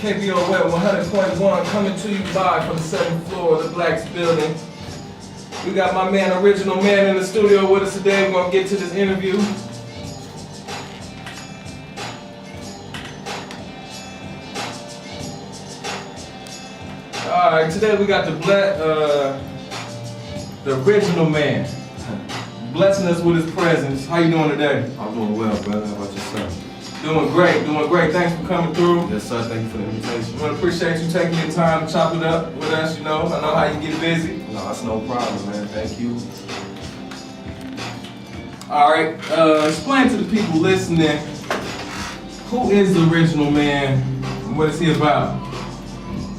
K.B.O.L 100.1 coming to you live from the 7th floor of the Blacks building. We got my man, Original Man, in the studio with us today. We're gonna get to this interview. Alright, today we got the Original Man blessing us with his presence. How you doing today? I'm doing well, brother. How about yourself? Doing great. Thanks for coming through. Yes, sir. Thank you for the invitation. I appreciate you taking your time to chop it up with us, you know. I know how you get busy. No, that's no problem, man. Thank you. Alright, explain to the people listening, who is the Original Man and what is he about?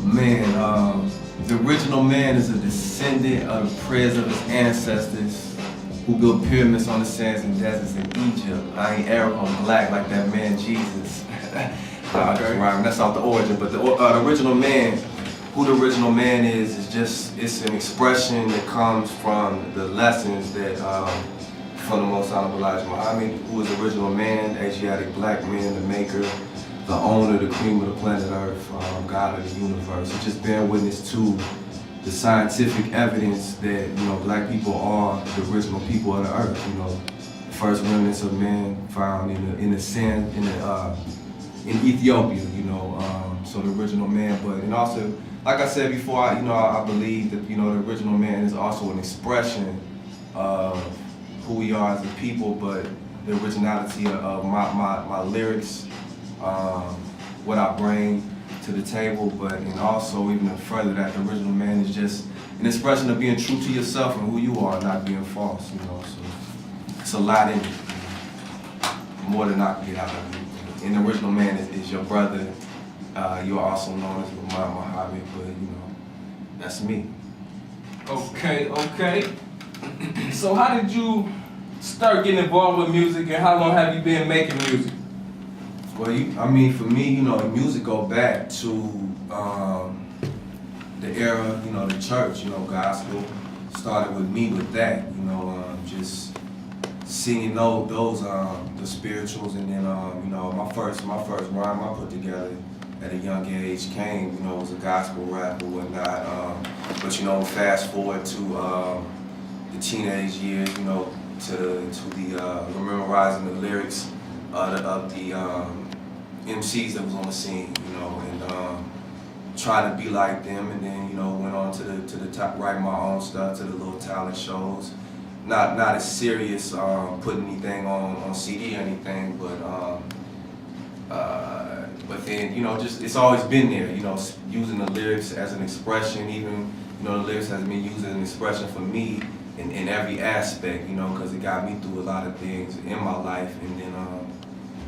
Man, the Original Man is a descendant of the prayers of his ancestors who built pyramids on the sands and deserts in Egypt. I ain't Arab, I'm black like that man Jesus. Okay. Right, that's not the origin, but the Original Man, who the Original Man is just, it's an expression that comes from the lessons that from the Most Honorable Elijah Muhammad, who is the Original Man, Asiatic black man, the maker, the owner, the cream of the planet Earth, God of the universe. It's just bearing witness to the scientific evidence that, you know, black people are the original people of the earth. You know, the first remnants of man found in the sand in Ethiopia. You know, so the Original Man. But and also, like I said before, I believe that, you know, the Original Man is also an expression of who we are as a people, but the originality of my lyrics, what I bring to the table, but and also even further that the Original Man is just an expression of being true to yourself and who you are, not being false, you know. So it's a lot in it, more than I can get out of it. And the Original Man is your brother. You're also known as Muhammad, but you know, that's me. Okay. So how did you start getting involved with music, and how long have you been making music? Well, for me, you know, the music go back to the era, you know, the church, you know, gospel. Started with me with that, you know, just singing those the spirituals, and then you know, my first rhyme I put together at a young age came, you know, was a gospel rap or whatnot. But you know, fast forward to the teenage years, you know, to the memorizing the lyrics of the MCs that was on the scene, you know, and try to be like them, and then, you know, went on to the top, write my own stuff, to the little talent shows. Not as serious, putting anything on CD or anything, but then, you know, just it's always been there, you know, using the lyrics as an expression. Even, you know, the lyrics has been used as an expression for me in every aspect, you know, because it got me through a lot of things in my life. And then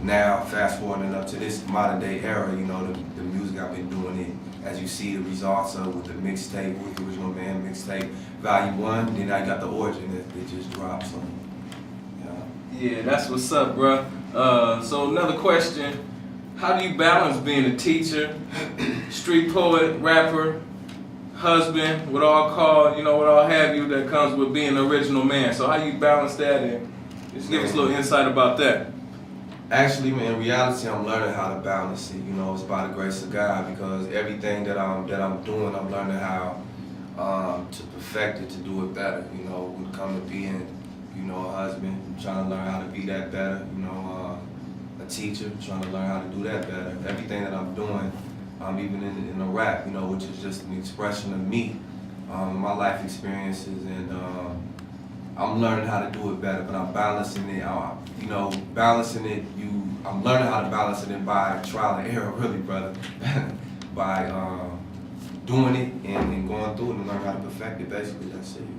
now, fast forwarding up to this modern day era, you know, the music I've been doing it, as you see the results of with the mixtape, with the Original Man mixtape, Volume 1, then I got the Origin that just dropped, so, Yeah, that's what's up, bruh. So another question, how do you balance being a teacher, street poet, rapper, husband, what all have you that comes with being an Original Man? So how do you balance that, and just give us a little insight about that? Actually, man, in reality, I'm learning how to balance it. You know, it's by the grace of God, because everything that I'm doing, I'm learning how to perfect it, to do it better. You know, when it comes to being, you know, a husband, I'm trying to learn how to be that better. You know, a teacher, trying to learn how to do that better. Everything that I'm doing, even in the rap, you know, which is just an expression of me, my life experiences, and I'm learning how to do it better, but I'm balancing it. You know, I'm learning how to balance it by trial and error, really, brother. By doing it and going through it and learning how to perfect it. Basically, that's it. You know,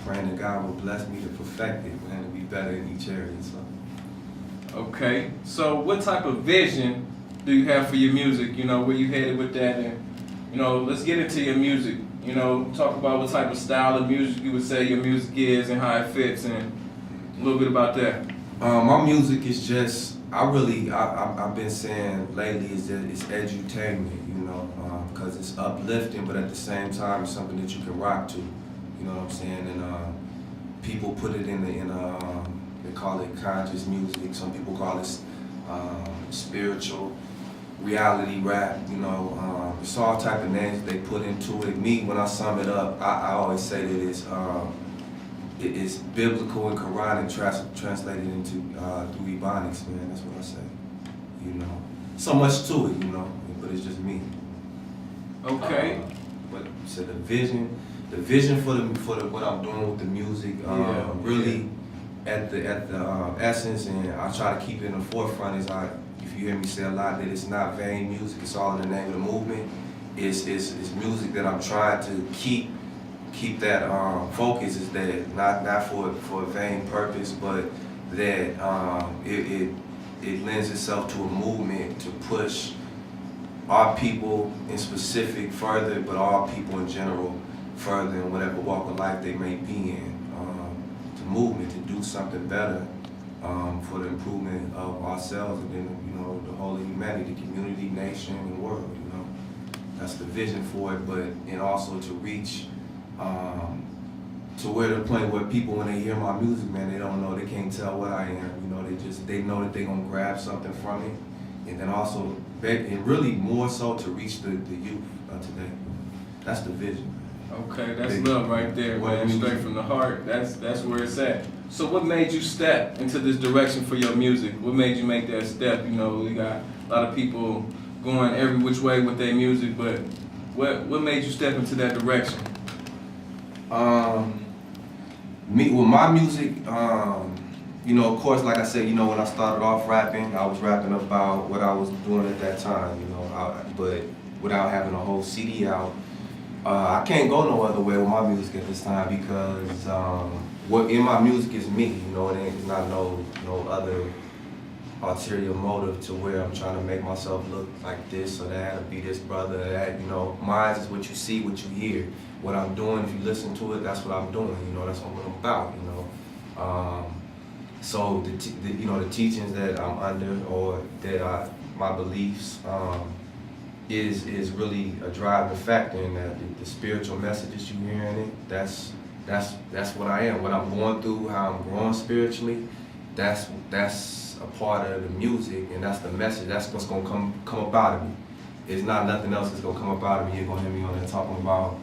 praying that God will bless me to perfect it and to be better in each area. So. Okay. So, what type of vision do you have for your music? You know, where you headed with that, and you know, let's get into your music. You know, talk about what type of style of music you would say your music is and how it fits, and a little bit about that. My music is just, I've been saying lately is that it's edutainment, you know, because it's uplifting, but at the same time, it's something that you can rock to, you know what I'm saying? And people put it in they call it conscious music. Some people call it spiritual. reality rap, you know, it's all type of names they put into it. Me, when I sum it up, I always say that it's biblical and Quranic translated into through Ebonics, man. That's what I say. You know, so much to it, you know, but it's just me. Okay. But so the vision for what I'm doing with the music, really at the essence, and I try to keep it in the forefront. Is if you hear me say a lot that it's not vain music, it's all in the name of the movement. It's music that I'm trying to keep that focus. Is that not for a vain purpose, but that it lends itself to a movement to push our people in specific further, but all people in general further in whatever walk of life they may be in. The movement to do something better for the improvement of ourselves and then, you know, the whole of humanity, the community, nation, and world, you know. That's the vision for it, and also to reach to where the point where people, when they hear my music, man, they don't know, they can't tell what I am, you know, they know that they're gonna grab something from it, and then also, and really more so to reach the youth today. That's the vision. Okay, that's love right there, man. Straight from the heart. That's where it's at. So what made you step into this direction for your music? What made you make that step? You know, we got a lot of people going every which way with their music, but what made you step into that direction? Me with my music, you know, of course, like I said, you know, when I started off rapping, I was rapping about what I was doing at that time, you know, but without having a whole CD out. I can't go no other way with my music at this time because what in my music is me, you know, it's not no other ulterior motive to where I'm trying to make myself look like this or that or be this brother or that, you know. Mine is what you see, what you hear. What I'm doing, if you listen to it, that's what I'm doing, you know, that's what I'm about, you know. So the teachings that I'm under or that my beliefs is really a driving factor in that. The spiritual messages you hear in it, that's what I am. What I'm going through, how I'm growing spiritually, that's a part of the music, and that's the message. That's what's gonna come up out of me. It's not nothing else that's gonna come up out of me. You're gonna hear me on there talking about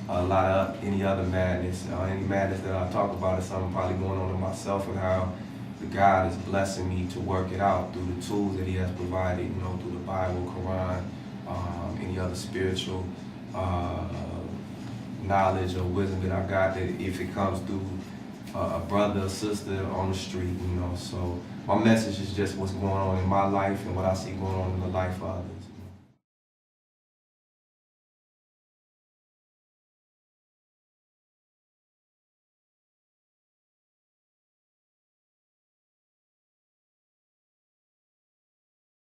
a lot of any other madness. Any madness that I talk about is something probably going on in myself, and how the God is blessing me to work it out through the tools that He has provided, you know, through the Bible, Quran, any other spiritual knowledge or wisdom that I got, that if it comes through a brother or sister on the street, you know. So my message is just what's going on in my life and what I see going on in the life of others.